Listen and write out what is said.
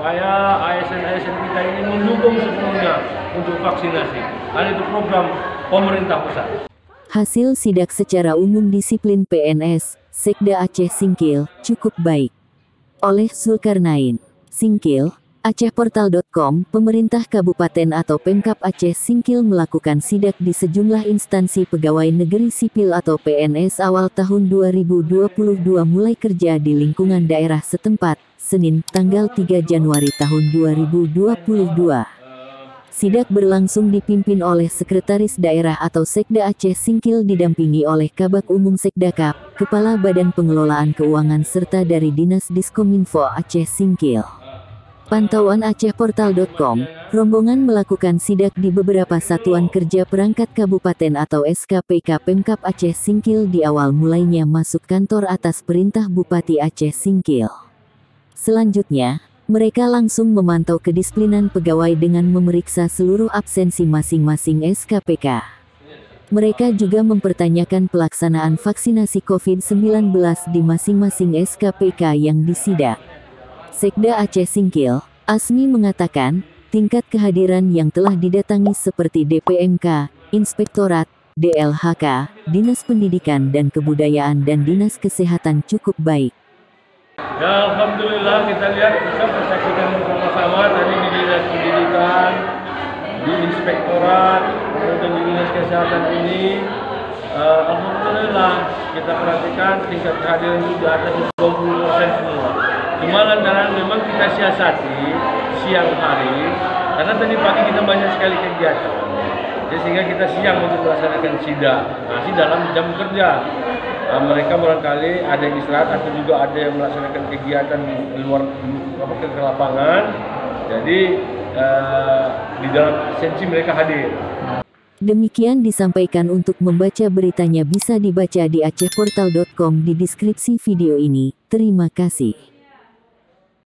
supaya ASN-ASN kita ini mendukung sepenuhnya untuk vaksinasi. Ada itu program pemerintah pusat. Hasil sidak secara umum disiplin PNS, Sekda Aceh Singkil, cukup baik. Oleh Zulkarnain Singkil, AcehPortal.com, pemerintah kabupaten atau Pemkab Aceh Singkil melakukan sidak di sejumlah instansi pegawai negeri sipil atau PNS awal tahun 2022 mulai kerja di lingkungan daerah setempat, Senin, tanggal 3 Januari tahun 2022. Sidak berlangsung dipimpin oleh Sekretaris Daerah atau Sekda Aceh Singkil didampingi oleh Kabag Umum Sekdakap, Kepala Badan Pengelolaan Keuangan serta dari Dinas Diskominfo Aceh Singkil. Pantauan AcehPortal.com, rombongan melakukan sidak di beberapa satuan kerja perangkat kabupaten atau SKPK Pemkab Aceh Singkil di awal mulainya masuk kantor atas perintah Bupati Aceh Singkil. Selanjutnya, mereka langsung memantau kedisiplinan pegawai dengan memeriksa seluruh absensi masing-masing SKPK. Mereka juga mempertanyakan pelaksanaan vaksinasi COVID-19 di masing-masing SKPK yang disidak. Sekda Aceh Singkil, Asmi mengatakan, tingkat kehadiran yang telah didatangi seperti DPMK, Inspektorat, DLHK, Dinas Pendidikan dan Kebudayaan dan Dinas Kesehatan cukup baik. Ya, alhamdulillah kita lihat, kita persaksikan bersama-sama tadi di Dinas Pendidikan, di Inspektorat, dan di Dinas Kesehatan ini. Alhamdulillah kita perhatikan tingkat kehadiran itu di atas 20% semua. Cuma lantaran memang kita siasati siang hari, karena tadi pagi kita banyak sekali kegiatan. Jadi sehingga kita siang untuk melaksanakan sidak. Masih dalam jam kerja. Mereka barangkali ada yang istirahat atau juga ada yang melaksanakan kegiatan di luar ke lapangan. Jadi di dalam sensi mereka hadir. Demikian disampaikan. Untuk membaca beritanya bisa dibaca di AcehPortal.com di deskripsi video ini. Terima kasih.